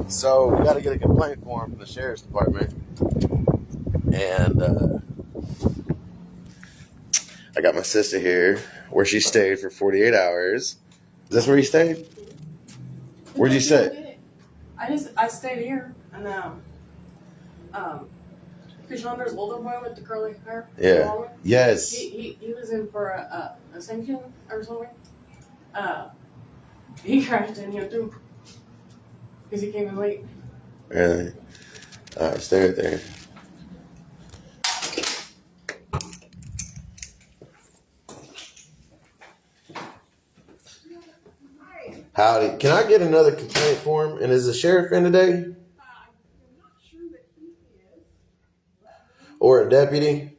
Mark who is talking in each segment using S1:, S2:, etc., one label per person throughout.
S1: So we got to get a complaint form from the sheriff's department, and I got my sister here where she stayed for 48 hours. Is this where you stayed? Where'd you stay?
S2: I stayed here, and Krishandra's older boy with the curly hair.
S1: Yeah. Yes.
S2: He was in for a sanction or something. He crashed in here too because he came in late.
S1: Really? All right, stay right there. Howdy. Can I get another complaint form? And is the sheriff in today?
S3: I'm not sure that he is.
S1: Or a deputy?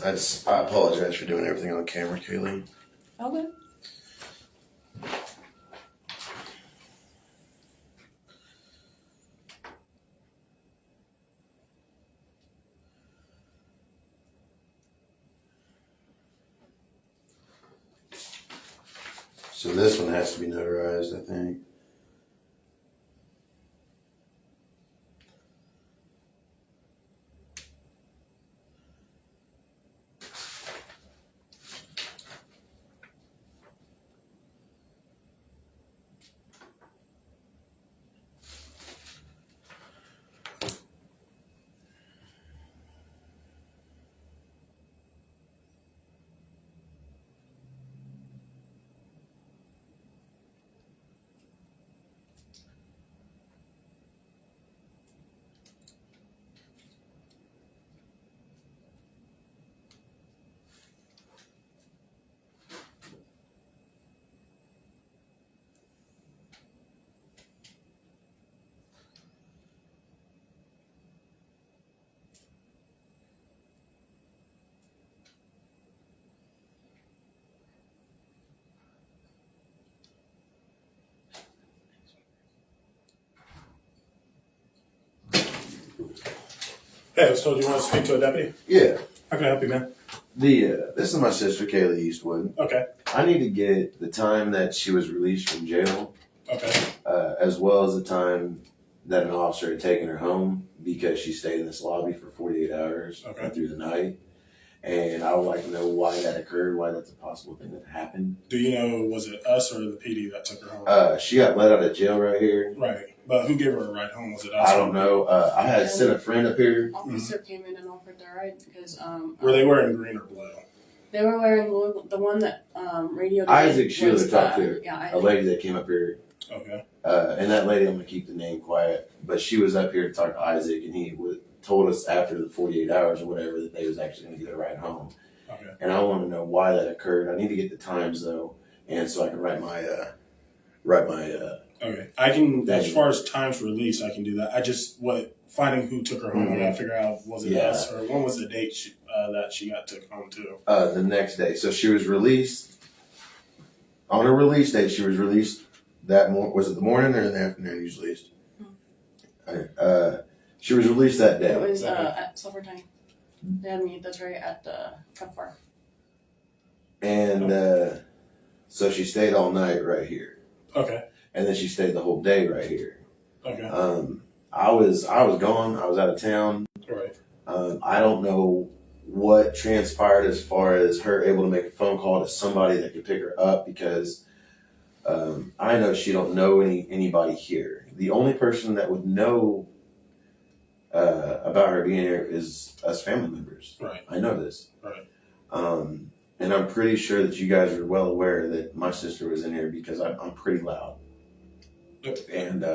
S1: I apologize for doing everything on camera, Kaylee.
S2: Okay.
S1: So this one has to be notarized, I think.
S4: Hey, so do you want to speak to a deputy?
S1: Yeah.
S4: How can I help you, man?
S1: This is my sister, Kaylee Eastwood.
S4: Okay.
S1: I need to get the time that she was released from jail,
S4: Okay.
S1: as well as the time that an officer had taken her home because she stayed in this lobby for 48 hours through the night. And I would like to know why that occurred, why that's a possible thing that happened.
S4: Do you know, was it us or the PD that took her home?
S1: She got let out of jail right here.
S4: Right. But who gave her a ride home? Was it us?
S1: I don't know. I had sent a friend up here.
S2: Officer came in and offered their ride because
S4: Were they wearing green or blue?
S2: they were wearing blue. The one that radioed
S1: Isaac Sheila talked to
S2: yeah,
S1: a lady that came up here.
S4: Okay.
S1: And that lady, I'm going to keep the name quiet, but she was up here to talk to Isaac, and he told us after the 48 hours or whatever that they was actually going to get a ride home.
S4: Okay.
S1: And I want to know why that occurred. I need to get the times though, and so I can write my
S4: Okay. I can, as far as times release, I can do that. I just finding who took her home. I gotta figure out was it us or when was the date that she got took home to?
S1: The next day. So she was released on her release date. She was released that was it the morning or in the afternoon? Usually, she was released that day.
S2: It was at supper time. They had me. That's right at the Cup Bar.
S1: And so she stayed all night right here.
S4: Okay.
S1: And then she stayed the whole day right here.
S4: Okay.
S1: I was gone. I was out of town.
S4: Right.
S1: I don't know what transpired as far as her able to make a phone call to somebody that could pick her up because I know she don't know anybody here. The only person that would know about her being here is us family members.
S4: Right.
S1: I know this.
S4: Right.
S1: And I'm pretty sure that you guys are well aware that my sister was in here because I'm pretty loud.
S4: Yep.
S1: And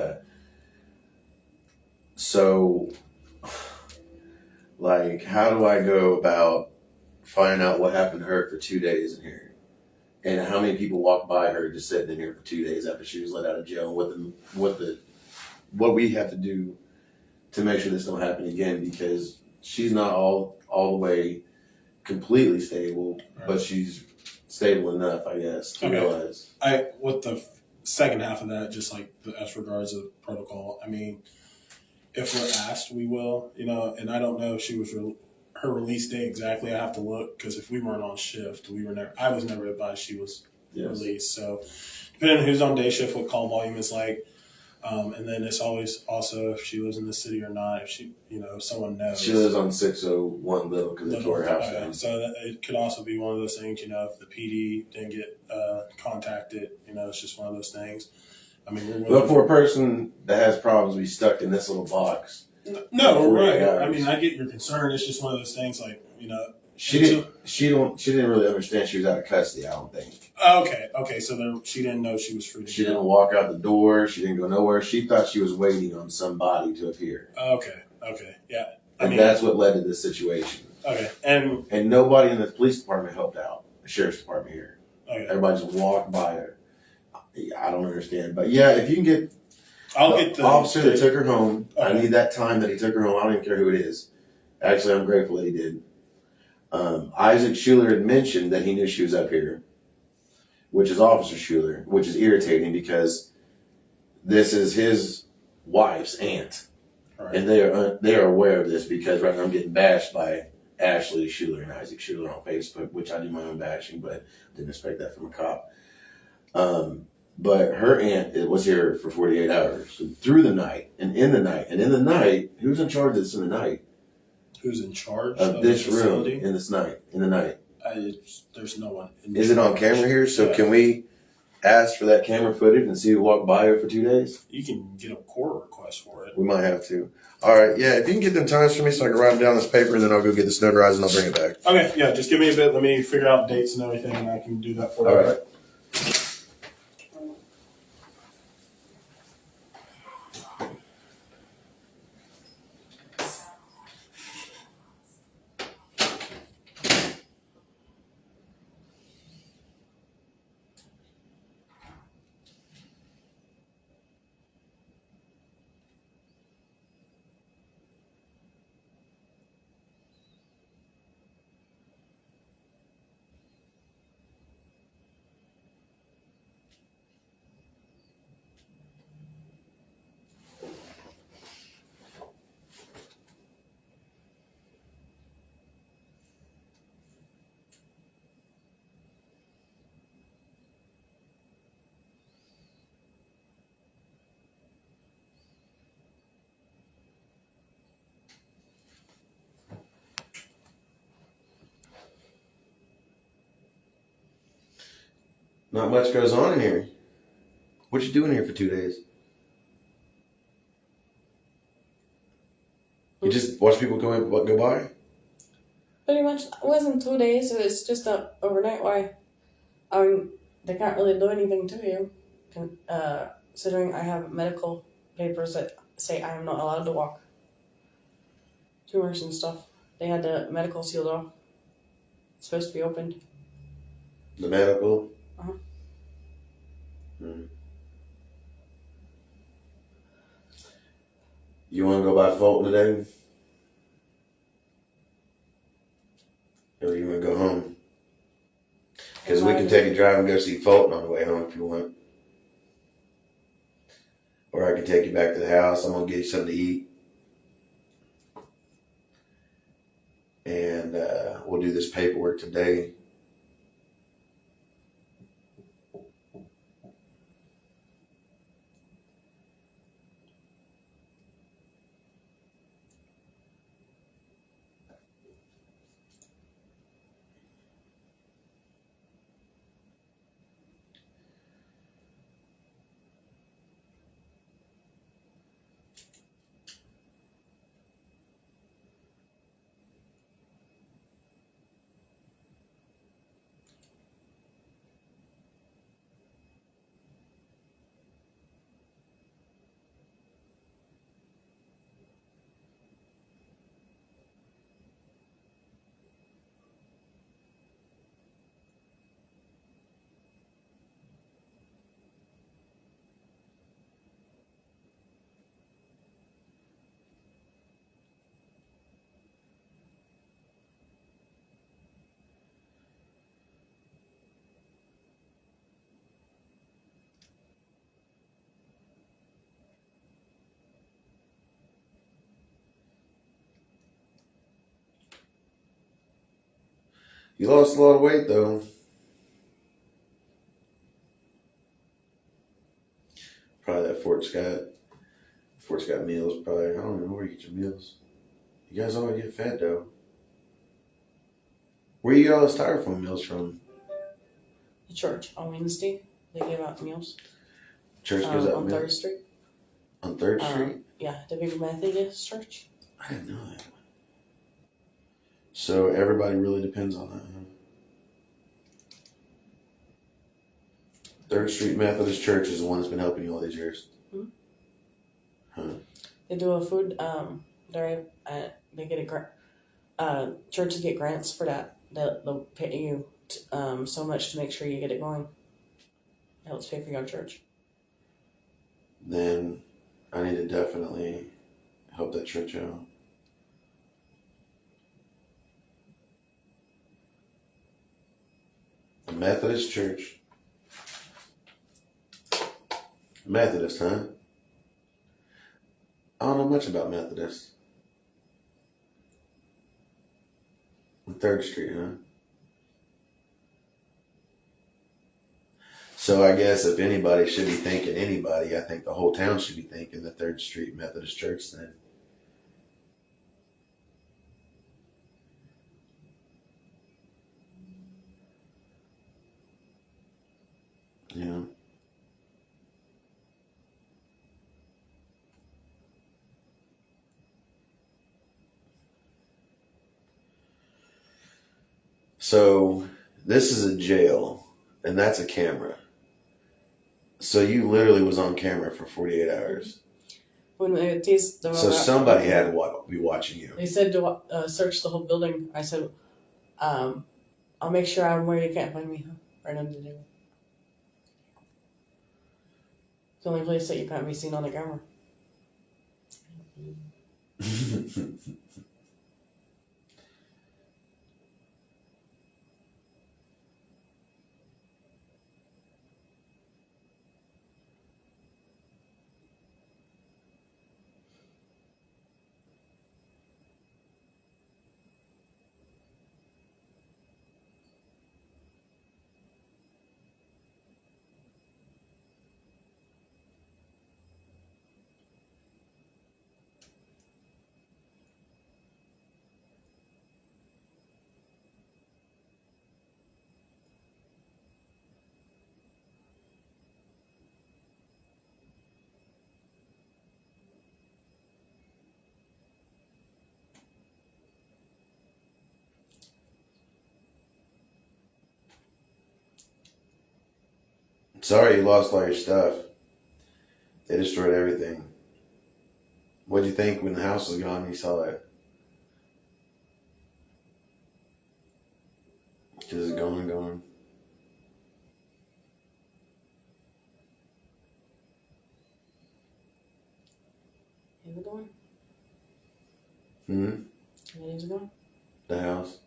S1: so, like, how do I go about finding out what happened to her for 2 days in here? And how many people walked by her just sitting in here for 2 days after she was let out of jail? What we have to do to make sure this don't happen again, because she's not all the way completely stable, but she's stable enough, I guess, to
S4: Okay.
S1: realize.
S4: With the second half of that, just like as regards to protocol, I mean, if we're asked, we will, and I don't know if she was her release date exactly. I have to look, because if we weren't on shift, I was never advised she was released. So depending on who's on day shift, what call volume is like. And then it's always also if she lives in the city or not, if she, if someone knows.
S1: She lives on 601 Little because they tore her house down.
S4: So it could also be one of those things, if the PD didn't get contacted, it's just one of those things. I mean,
S1: But for a person that has problems, be stuck in this little box.
S4: No, right.
S1: hours.
S4: I mean, I get your concern. It's just one of those things, like,
S1: She didn't really understand she was out of custody, I don't think.
S4: Okay. So she didn't know she was free to
S1: She
S4: go.
S1: didn't walk out the door. She didn't go nowhere. She thought she was waiting on somebody to appear.
S4: Okay, yeah.
S1: And that's what led to this situation.
S4: Okay, and
S1: nobody in the police department helped out. The sheriff's department here.
S4: okay.
S1: Everybody just walked by her. I don't understand. But yeah, if you can get
S4: I'll get the
S1: officer that took her home. I
S4: Okay.
S1: need that time that he took her home. I don't even care who it is. Actually, I'm grateful that he did. Isaac Schuler had mentioned that he knew she was up here, which is Officer Schuler, which is irritating because this is his wife's aunt.
S4: Right.
S1: And they are aware of this because right now I'm getting bashed by Ashley Schuler and Isaac Schuler on Facebook, which I do my own bashing, but didn't expect that from a cop. But her aunt was here for 48 hours, through the night and in the night. And in the night, who's in charge of this in the night?
S4: Who's in charge
S1: Of
S4: the
S1: this room
S4: facility?
S1: in the night?
S4: There's no one.
S1: Is it on camera here? So
S4: Yeah.
S1: can we ask for that camera footage and see who walked by her for 2 days?
S4: You can get a court request for it.
S1: We might have to. All right, yeah, if you can get them times for me so I can write them down on this paper and then I'll go get this notarized and I'll bring it back.
S4: Okay, yeah, just give me a bit. Let me figure out dates and everything, and I can do that for you.
S1: All right. Not much goes on in here. What you doing here for 2 days? You just watch people go by?
S2: Pretty much, it wasn't 2 days. It was just a overnight. Why? They can't really do anything to you, considering I have medical papers that say I am not allowed to walk. Tumors and stuff. They had the medical sealed off. It's supposed to be opened.
S1: The medical?
S2: Uh-huh.
S1: You want to go by Fulton today? Or you want to go home? Because we can take a drive and go see Fulton on the way home if you want. Or I can take you back to the house. I'm going to get you something to eat. And we'll do this paperwork today. You lost a lot of weight though. Probably that Fort Scott meals. Probably I don't know where you get your meals. You guys always get fed though. Where you get all this styrofoam meals from?
S2: The church on Wednesday, they give out meals.
S1: Church gives out
S2: on
S1: meals
S2: 3rd Street.
S1: on Third Street.
S2: Yeah, the big Methodist church.
S1: I didn't know that. So everybody really depends on that. Huh? Third Street Methodist Church is the one that's been helping you all these years.
S2: Mhm.
S1: Huh.
S2: They do a food drive. They get a grant. Churches get grants for that. They'll pay you so much to make sure you get it going. It helps pay for your church.
S1: Then I need to definitely help that church out. The Methodist Church. Methodist, huh? I don't know much about Methodist. On Third Street, huh? So I guess if anybody should be thanking anybody, I think the whole town should be thanking the Third Street Methodist Church then. Yeah. So this is a jail, and that's a camera. So you literally was on camera for 48 hours.
S2: When they teased them
S1: So
S2: about-
S1: somebody had to be watching you.
S2: They said to search the whole building. I said, I'll make sure I'm where you can't find me. Right under there. It's the only place that you can't be seen on the camera.
S1: Sorry you lost all your stuff. They destroyed everything. What'd you think when the house was gone and you saw that? Because it's gone.
S2: Is it going?
S1: Hmm?
S2: Is it going?
S1: The house?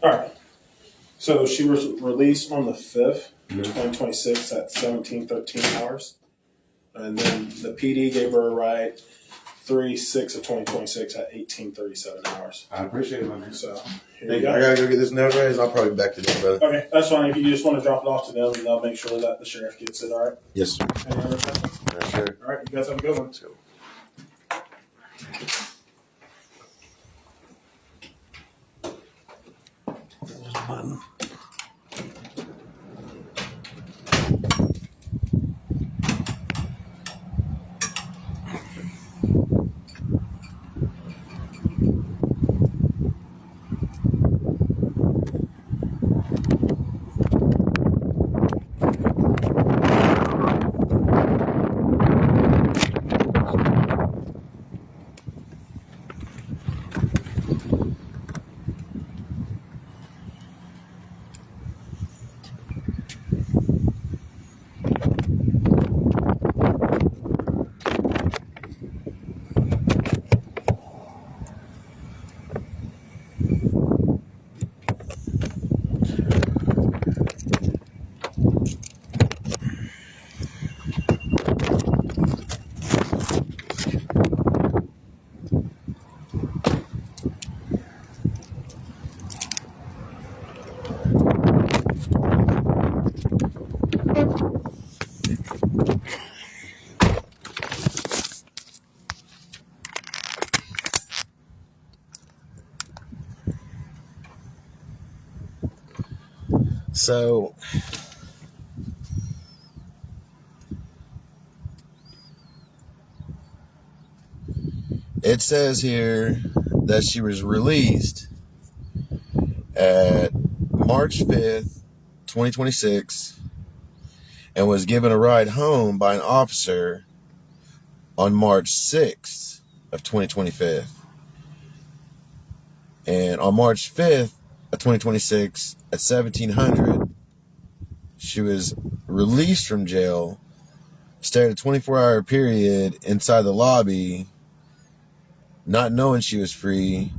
S4: All right. So she was released on the 5th,
S1: Mhm.
S4: 2026 at 17:13 hours. And then the PD gave her a ride 3/6 of 2026 at 18:37 hours.
S1: I appreciate it, my man.
S4: So here
S1: Thank
S4: you
S1: you.
S4: go.
S1: I gotta go get this notarized. I'll probably be back today, brother.
S4: Okay, that's fine. If you just want to drop it off to them, and they'll make sure that the sheriff gets it. All right.
S1: Yes, sir.
S4: Any other questions?
S1: Yes, sir.
S4: All right. You guys have a good one.
S1: Let's go. So it says here that she was released at March 5th, 2026, and was given a ride home by an officer on March 6th of 2025. And on March 5th of 2026 at 1700, she was released from jail, stayed a 24-hour period inside the lobby, not knowing she was free,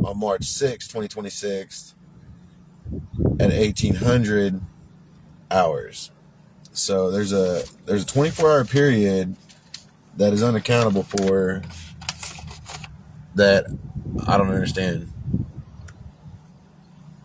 S1: on March 6, 2026 at 1800 hours. So there's a 24-hour period that is unaccountable for that I don't understand.